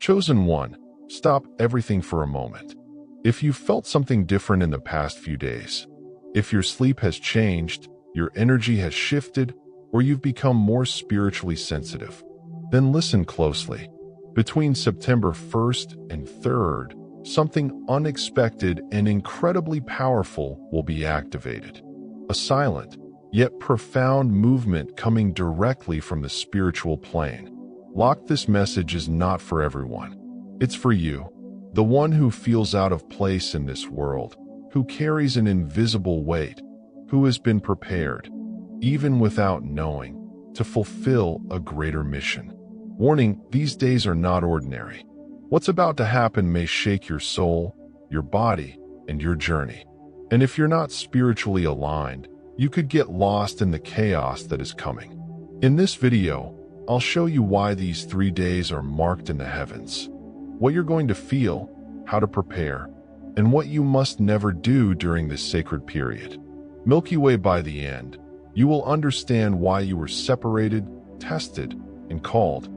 Chosen one, stop everything for a moment. If you felt something different in the past few days, if your sleep has changed, your energy has shifted, or you've become more spiritually sensitive, then listen closely. Between September 1st and 3rd, something unexpected and incredibly powerful will be activated. A silent, yet profound movement coming directly from the spiritual plane. Lock, this message is not for everyone. It's for you, the one who feels out of place in this world, who carries an invisible weight, who has been prepared, even without knowing, to fulfill a greater mission. Warning, these days are not ordinary. What's about to happen may shake your soul, your body, and your journey. And if you're not spiritually aligned, you could get lost in the chaos that is coming. In this video, I'll show you why these 3 days are marked in the heavens, what you're going to feel, how to prepare, and what you must never do during this sacred period. Milky Way, by the end, you will understand why you were separated, tested, and called.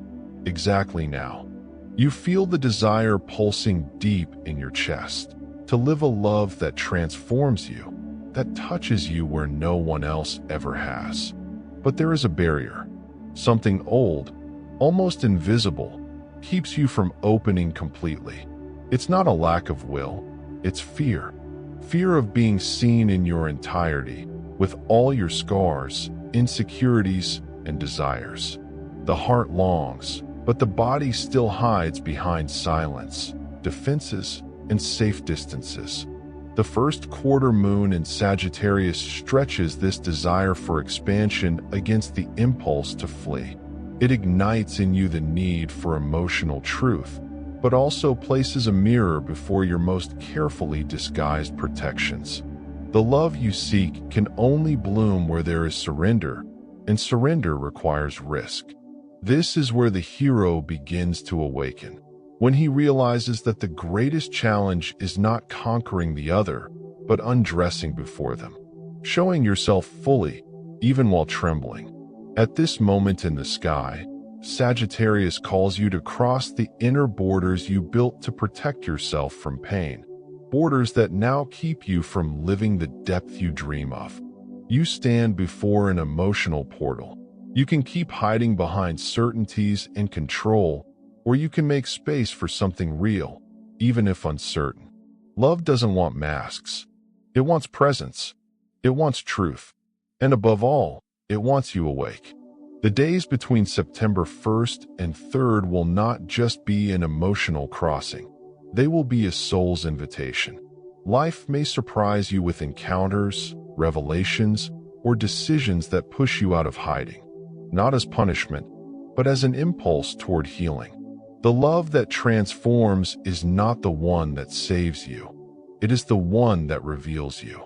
Exactly now, you feel the desire pulsing deep in your chest to live a love that transforms you, that touches you where no one else ever has. But there is a barrier. Something old, almost invisible, keeps you from opening completely. It's not a lack of will, it's fear. Fear of being seen in your entirety, with all your scars, insecurities, and desires. The heart longs, but the body still hides behind silence, defenses, and safe distances. The first quarter moon in Sagittarius stretches this desire for expansion against the impulse to flee. It ignites in you the need for emotional truth, but also places a mirror before your most carefully disguised protections. The love you seek can only bloom where there is surrender, and surrender requires risk. This is where the hero begins to awaken, when he realizes that the greatest challenge is not conquering the other, but undressing before them, showing yourself fully, even while trembling. At this moment in the sky, Sagittarius calls you to cross the inner borders you built to protect yourself from pain, borders that now keep you from living the depth you dream of. You stand before an emotional portal. You can keep hiding behind certainties and control, or you can make space for something real, even if uncertain. Love doesn't want masks. It wants presence. It wants truth. And above all, it wants you awake. The days between September 1st and 3rd will not just be an emotional crossing. They will be a soul's invitation. Life may surprise you with encounters, revelations, or decisions that push you out of hiding, not as punishment, but as an impulse toward healing. The love that transforms is not the one that saves you. It is the one that reveals you.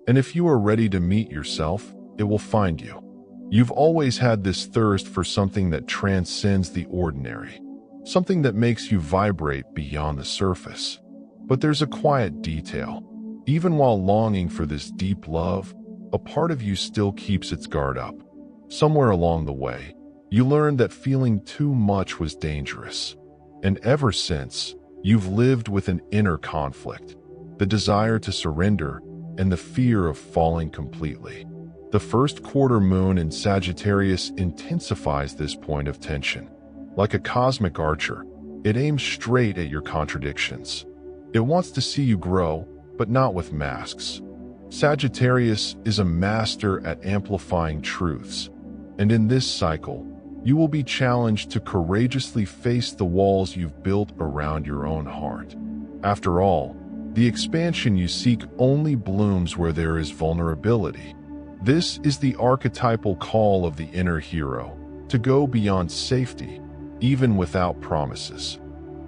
And if you are ready to meet yourself, it will find you. You've always had this thirst for something that transcends the ordinary, something that makes you vibrate beyond the surface. But there's a quiet detail. Even while longing for this deep love, a part of you still keeps its guard up. Somewhere along the way, you learned that feeling too much was dangerous. And ever since, you've lived with an inner conflict, the desire to surrender and the fear of falling completely. The first quarter moon in Sagittarius intensifies this point of tension. Like a cosmic archer, it aims straight at your contradictions. It wants to see you grow, but not with masks. Sagittarius is a master at amplifying truths, and in this cycle, you will be challenged to courageously face the walls you've built around your own heart. After all, the expansion you seek only blooms where there is vulnerability. This is the archetypal call of the inner hero, to go beyond safety, even without promises.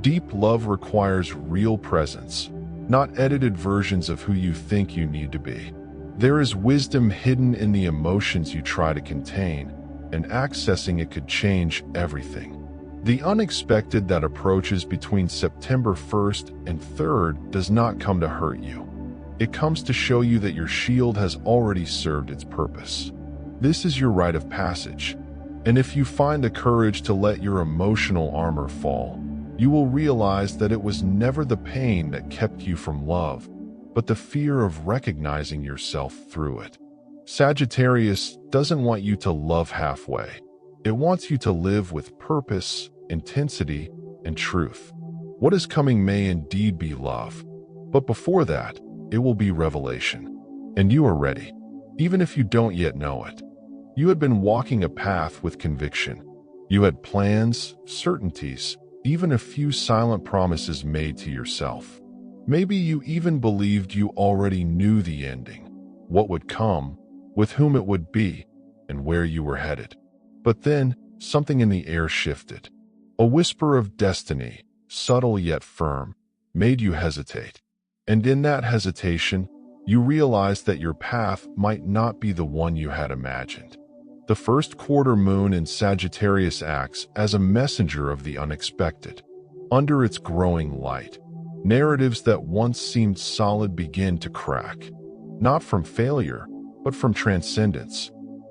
Deep love requires real presence, not edited versions of who you think you need to be. There is wisdom hidden in the emotions you try to contain, and accessing it could change everything. The unexpected that approaches between September 1st and 3rd does not come to hurt you. It comes to show you that your shield has already served its purpose. This is your rite of passage, and if you find the courage to let your emotional armor fall, You will realize that it was never the pain that kept you from love, but the fear of recognizing yourself through it. Sagittarius doesn't want you to love halfway. It wants you to live with purpose, intensity, and truth. What is coming may indeed be love, but before that, it will be revelation. And you are ready, even if you don't yet know it. You had been walking a path with conviction. You had plans, certainties, even a few silent promises made to yourself. Maybe you even believed you already knew the ending, what would come, with whom it would be, and where you were headed. But then, something in the air shifted. A whisper of destiny, subtle yet firm, made you hesitate. And in that hesitation, you realized that your path might not be the one you had imagined. The first quarter moon in Sagittarius acts as a messenger of the unexpected. Under its growing light, narratives that once seemed solid begin to crack. Not from failure, but from transcendence.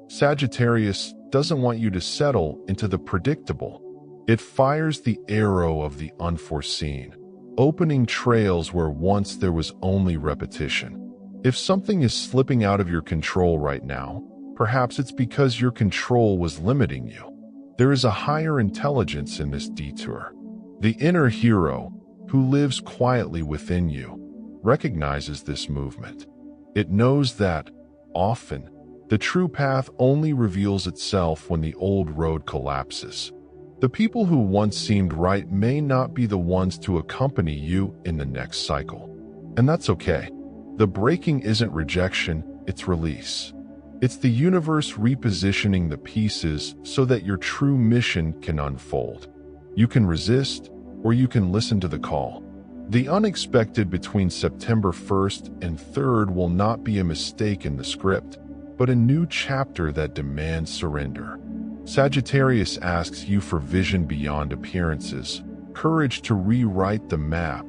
Sagittarius doesn't want you to settle into the predictable. It fires the arrow of the unforeseen, opening trails where once there was only repetition. If something is slipping out of your control right now, perhaps it's because your control was limiting you. There is a higher intelligence in this detour. The inner hero, who lives quietly within you, recognizes this movement. It knows that, often, the true path only reveals itself when the old road collapses. The people who once seemed right may not be the ones to accompany you in the next cycle. And that's okay. The breaking isn't rejection, it's release. It's the universe repositioning the pieces so that your true mission can unfold. You can resist, or you can listen to the call. The unexpected between September 1st and 3rd will not be a mistake in the script, but a new chapter that demands surrender. Sagittarius asks you for vision beyond appearances, courage to rewrite the map,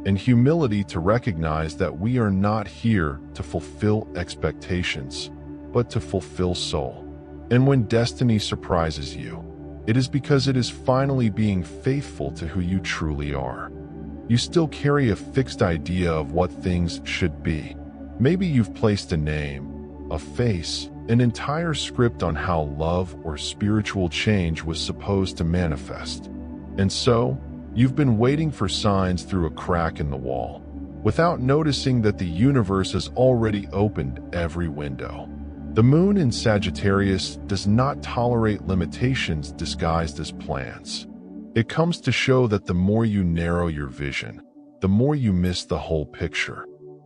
and humility to recognize that we are not here to fulfill expectations, but to fulfill soul. And when destiny surprises you, it is because it is finally being faithful to who you truly are. You still carry a fixed idea of what things should be. Maybe you've placed a name, a face, an entire script on how love or spiritual change was supposed to manifest. And so, you've been waiting for signs through a crack in the wall, without noticing that the universe has already opened every window. The moon in Sagittarius does not tolerate limitations disguised as plans. It comes to show that the more you narrow your vision, the more you miss the whole picture.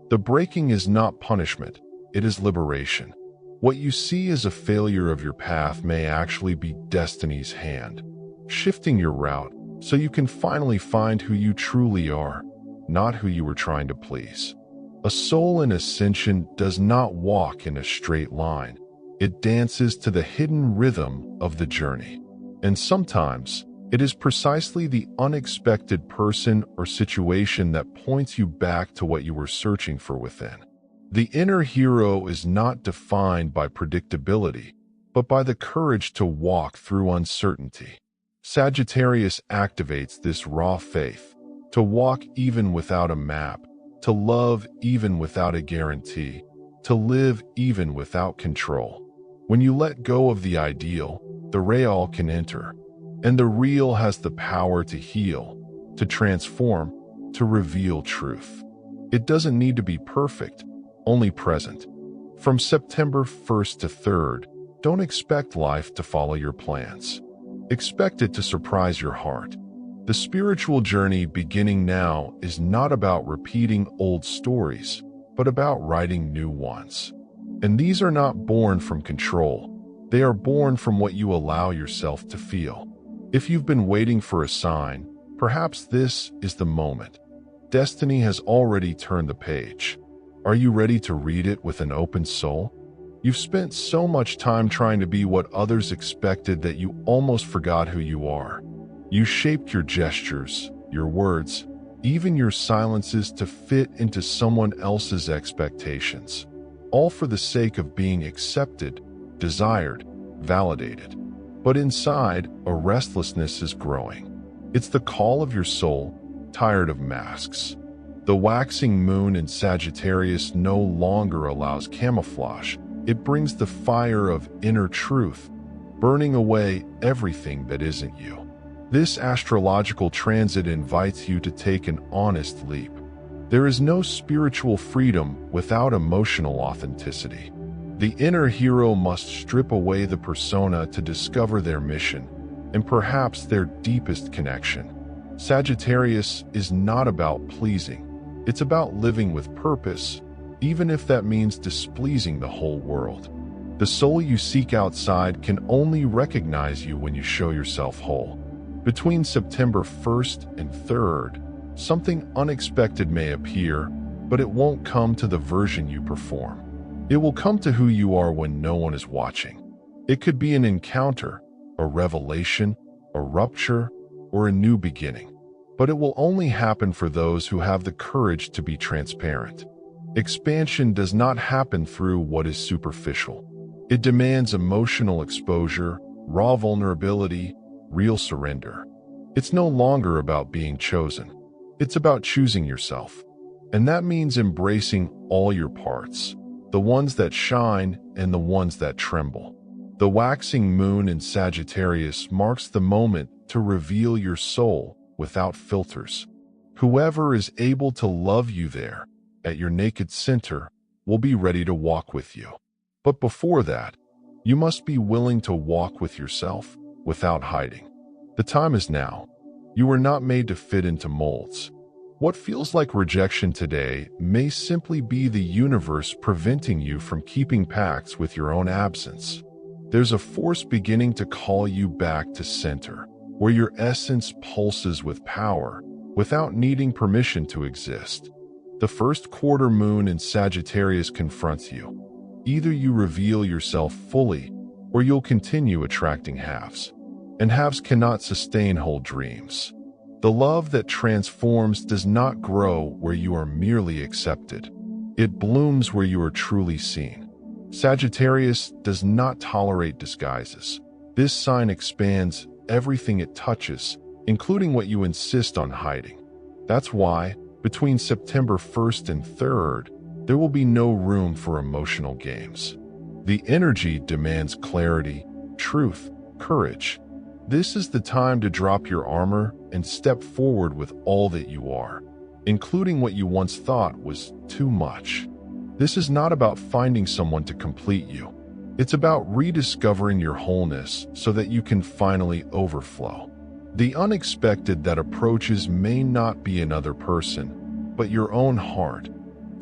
The breaking is not punishment, it is liberation. What you see as a failure of your path may actually be destiny's hand, shifting your route so you can finally find who you truly are, not who you were trying to please. A soul in ascension does not walk in a straight line. It dances to the hidden rhythm of the journey. And sometimes, it is precisely the unexpected person or situation that points you back to what you were searching for within. The inner hero is not defined by predictability, but by the courage to walk through uncertainty. Sagittarius activates this raw faith, to walk even without a map, to love even without a guarantee, to live even without control. When you let go of the ideal, the real can enter, and the real has the power to heal, to transform, to reveal truth. It doesn't need to be perfect, only present. From September 1st to 3rd, don't expect life to follow your plans. Expect it to surprise your heart. The spiritual journey beginning now is not about repeating old stories, but about writing new ones. And these are not born from control. They are born from what you allow yourself to feel. If you've been waiting for a sign, perhaps this is the moment. Destiny has already turned the page. Are you ready to read it with an open soul? You've spent so much time trying to be what others expected that you almost forgot who you are. You shaped your gestures, your words, even your silences to fit into someone else's expectations, all for the sake of being accepted, desired, validated. But inside, a restlessness is growing. It's the call of your soul, tired of masks. The waxing moon in Sagittarius no longer allows camouflage. It brings the fire of inner truth, burning away everything that isn't you. This astrological transit invites you to take an honest leap. There is no spiritual freedom without emotional authenticity. The inner hero must strip away the persona to discover their mission and perhaps their deepest connection. Sagittarius is not about pleasing. It's about living with purpose, even if that means displeasing the whole world. The soul you seek outside can only recognize you when you show yourself whole. Between September 1st and 3rd, something unexpected may appear, but it won't come to the version you perform. It will come to who you are when no one is watching. It could be an encounter, a revelation, a rupture, or a new beginning. But it will only happen for those who have the courage to be transparent. Expansion does not happen through what is superficial. It demands emotional exposure, raw vulnerability, real surrender. It's no longer about being chosen. It's about choosing yourself. And that means embracing all your parts, the ones that shine and the ones that tremble. The waxing moon in Sagittarius marks the moment to reveal your soul without filters. Whoever is able to love you there, at your naked center, will be ready to walk with you. But before that, you must be willing to walk with yourself without hiding. The time is now. You were not made to fit into molds. What feels like rejection today may simply be the universe preventing you from keeping pacts with your own absence. There's a force beginning to call you back to center, where your essence pulses with power without needing permission to exist. The first quarter moon in Sagittarius confronts you. Either you reveal yourself fully, or you'll continue attracting halves. And halves cannot sustain whole dreams. The love that transforms does not grow where you are merely accepted. It blooms where you are truly seen. Sagittarius does not tolerate disguises. This sign expands everything it touches, including what you insist on hiding. That's why, between September 1st and 3rd, there will be no room for emotional games. The energy demands clarity, truth, courage. This is the time to drop your armor and step forward with all that you are, including what you once thought was too much. This is not about finding someone to complete you. It's about rediscovering your wholeness so that you can finally overflow. The unexpected that approaches may not be another person, but your own heart,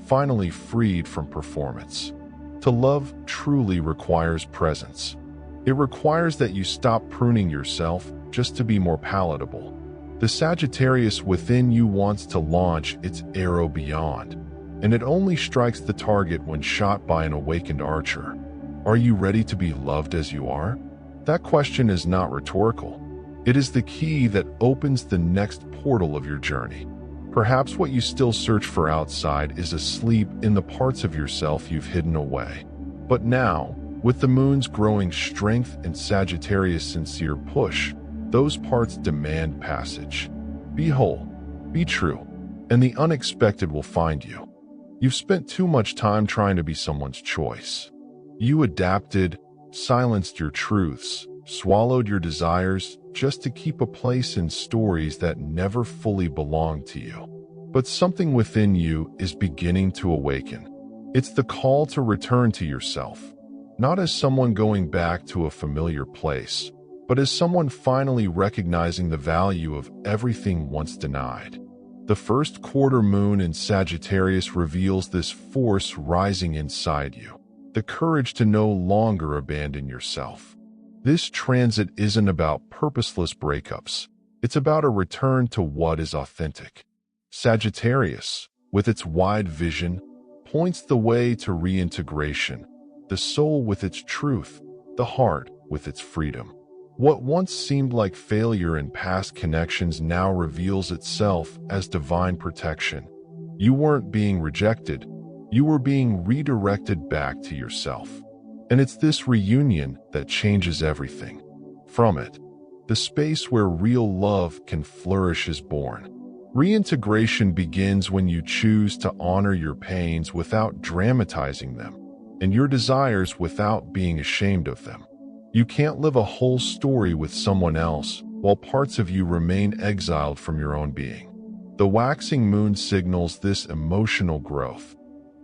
finally freed from performance. To love truly requires presence. It requires that you stop pruning yourself just to be more palatable. The Sagittarius within you wants to launch its arrow beyond, and it only strikes the target when shot by an awakened archer. Are you ready to be loved as you are? That question is not rhetorical. It is the key that opens the next portal of your journey. Perhaps what you still search for outside is asleep in the parts of yourself you've hidden away. But now, with the moon's growing strength and Sagittarius' sincere push, those parts demand passage. Be whole, be true, and the unexpected will find you. You've spent too much time trying to be someone's choice. You adapted, silenced your truths, swallowed your desires just to keep a place in stories that never fully belonged to you. But something within you is beginning to awaken. It's the call to return to yourself, not as someone going back to a familiar place, but as someone finally recognizing the value of everything once denied. The first quarter moon in Sagittarius reveals this force rising inside you, the courage to no longer abandon yourself. This transit isn't about purposeless breakups. It's about a return to what is authentic. Sagittarius, with its wide vision, points the way to reintegration, the soul with its truth, the heart with its freedom. What once seemed like failure in past connections now reveals itself as divine protection. You weren't being rejected, you were being redirected back to yourself. And it's this reunion that changes everything. From it, the space where real love can flourish is born. Reintegration begins when you choose to honor your pains without dramatizing them, and your desires without being ashamed of them. You can't live a whole story with someone else while parts of you remain exiled from your own being. The waxing moon signals this emotional growth.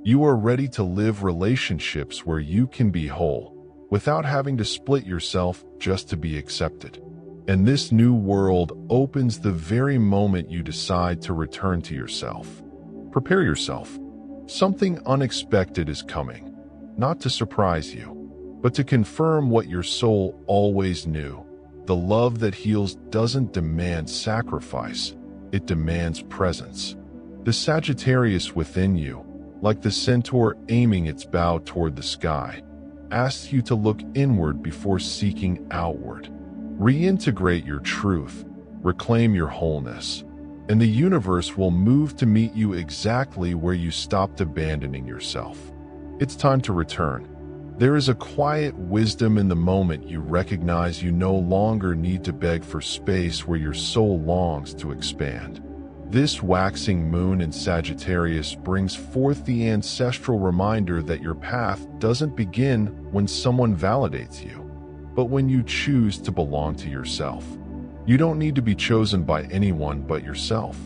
You are ready to live relationships where you can be whole, without having to split yourself just to be accepted. And this new world opens the very moment you decide to return to yourself. Prepare yourself. Something unexpected is coming, not to surprise you, but to confirm what your soul always knew. The love that heals doesn't demand sacrifice, it demands presence. The Sagittarius within you, like the centaur aiming its bow toward the sky, asks you to look inward before seeking outward. Reintegrate your truth, reclaim your wholeness, and the universe will move to meet you exactly where you stopped abandoning yourself. It's time to return. There is a quiet wisdom in the moment you recognize you no longer need to beg for space where your soul longs to expand. This waxing moon in Sagittarius brings forth the ancestral reminder that your path doesn't begin when someone validates you, but when you choose to belong to yourself. You don't need to be chosen by anyone but yourself.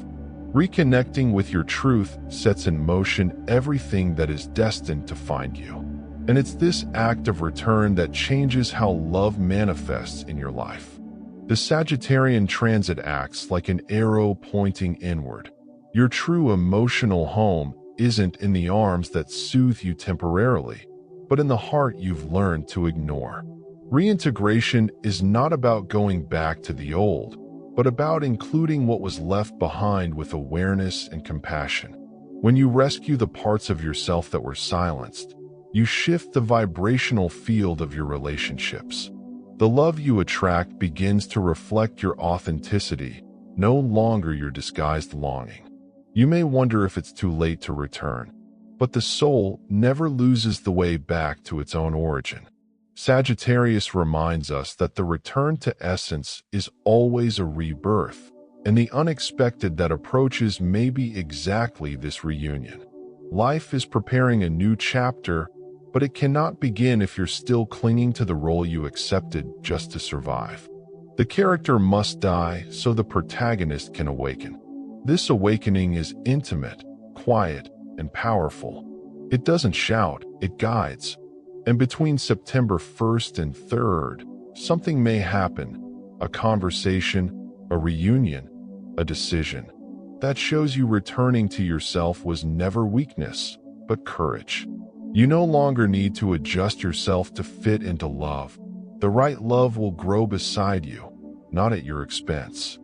Reconnecting with your truth sets in motion everything that is destined to find you. And it's this act of return that changes how love manifests in your life. The Sagittarian transit acts like an arrow pointing inward. Your true emotional home isn't in the arms that soothe you temporarily, but in the heart you've learned to ignore. Reintegration is not about going back to the old, but about including what was left behind with awareness and compassion. When you rescue the parts of yourself that were silenced, you shift the vibrational field of your relationships. The love you attract begins to reflect your authenticity, no longer your disguised longing. You may wonder if it's too late to return, but the soul never loses the way back to its own origin. Sagittarius reminds us that the return to essence is always a rebirth, and the unexpected that approaches may be exactly this reunion. Life is preparing a new chapter, but it cannot begin if you're still clinging to the role you accepted just to survive. The character must die so the protagonist can awaken. This awakening is intimate, quiet, and powerful. It doesn't shout, it guides. And between September 1st and 3rd, something may happen, a conversation, a reunion, a decision, that shows you returning to yourself was never weakness, but courage. You no longer need to adjust yourself to fit into love. The right love will grow beside you, not at your expense.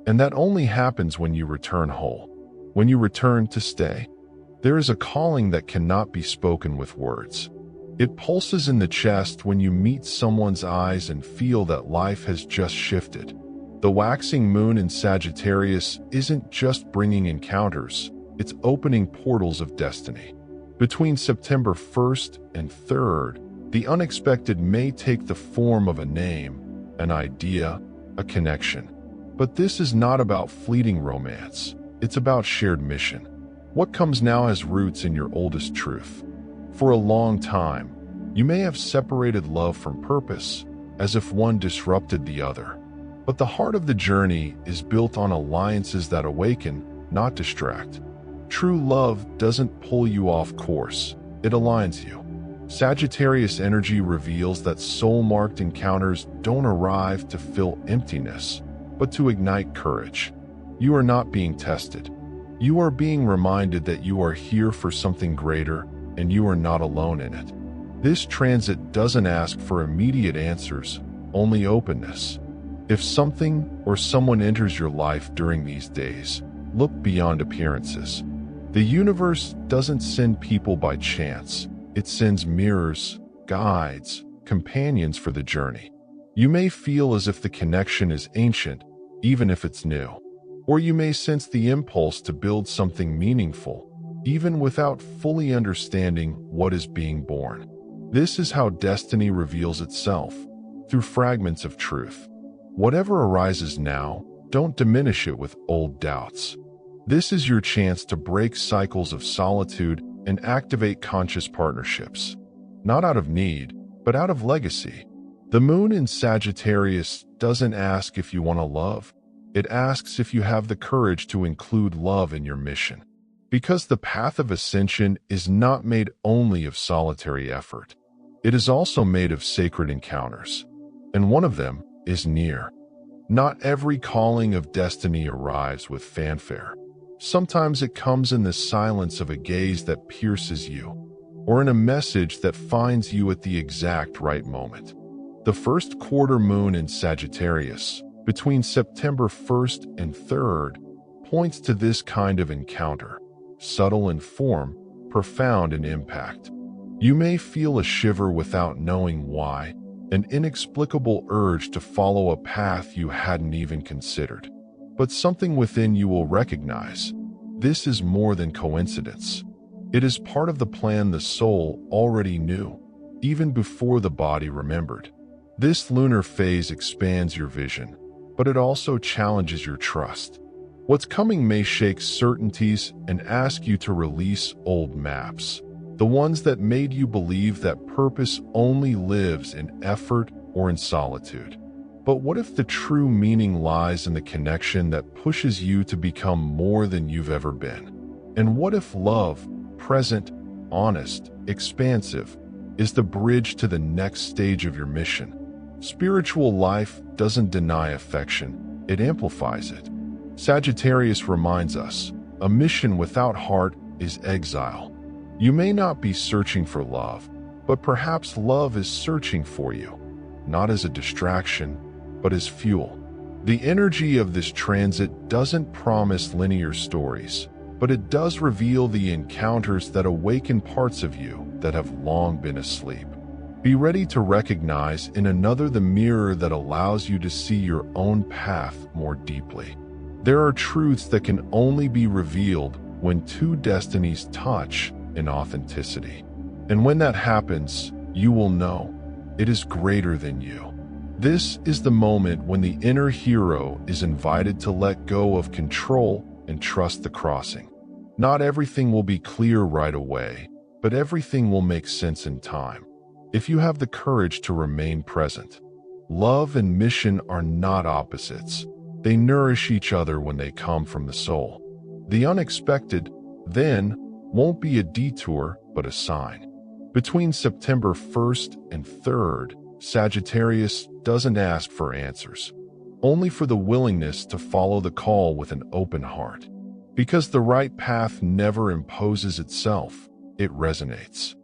And that only happens when you return whole, when you return to stay. There is a calling that cannot be spoken with words. It pulses in the chest when you meet someone's eyes and feel that life has just shifted. The waxing moon in Sagittarius isn't just bringing encounters, it's opening portals of destiny. Between September 1st and 3rd, the unexpected may take the form of a name, an idea, a connection. But this is not about fleeting romance, it's about shared mission. What comes now has roots in your oldest truth. For a long time, you may have separated love from purpose, as if one disrupted the other. But the heart of the journey is built on alliances that awaken, not distract. True love doesn't pull you off course, it aligns you. Sagittarius energy reveals that soul-marked encounters don't arrive to fill emptiness, but to ignite courage. You are not being tested. You are being reminded that you are here for something greater, and you are not alone in it. This transit doesn't ask for immediate answers, only openness. If something or someone enters your life during these days, look beyond appearances. The universe doesn't send people by chance. It sends mirrors, guides, companions for the journey. You may feel as if the connection is ancient, even if it's new. Or you may sense the impulse to build something meaningful, even without fully understanding what is being born. This is how destiny reveals itself, through fragments of truth. Whatever arises now, don't diminish it with old doubts. This is your chance to break cycles of solitude and activate conscious partnerships. Not out of need, but out of legacy. The moon in Sagittarius doesn't ask if you want to love. It asks if you have the courage to include love in your mission. Because the path of ascension is not made only of solitary effort. It is also made of sacred encounters. And one of them is near. Not every calling of destiny arrives with fanfare. Sometimes it comes in the silence of a gaze that pierces you, or in a message that finds you at the exact right moment. The first quarter moon in Sagittarius, between September 1st and 3rd, points to this kind of encounter, subtle in form, profound in impact. You may feel a shiver without knowing why, an inexplicable urge to follow a path you hadn't even considered. But something within you will recognize, this is more than coincidence. It is part of the plan the soul already knew, even before the body remembered. This lunar phase expands your vision, but it also challenges your trust. What's coming may shake certainties and ask you to release old maps, the ones that made you believe that purpose only lives in effort or in solitude. But what if the true meaning lies in the connection that pushes you to become more than you've ever been? And what if love, present, honest, expansive, is the bridge to the next stage of your mission? Spiritual life doesn't deny affection, it amplifies it. Sagittarius reminds us, a mission without heart is exile. You may not be searching for love, but perhaps love is searching for you, not as a distraction, but as fuel. The energy of this transit doesn't promise linear stories, but it does reveal the encounters that awaken parts of you that have long been asleep. Be ready to recognize in another the mirror that allows you to see your own path more deeply. There are truths that can only be revealed when two destinies touch in authenticity. And when that happens, you will know it is greater than you. This is the moment when the inner hero is invited to let go of control and trust the crossing. Not everything will be clear right away, but everything will make sense in time. If you have the courage to remain present. Love and mission are not opposites. They nourish each other when they come from the soul. The unexpected, then, won't be a detour, but a sign. Between September 1st and 3rd, Sagittarius doesn't ask for answers, only for the willingness to follow the call with an open heart. Because the right path never imposes itself, it resonates.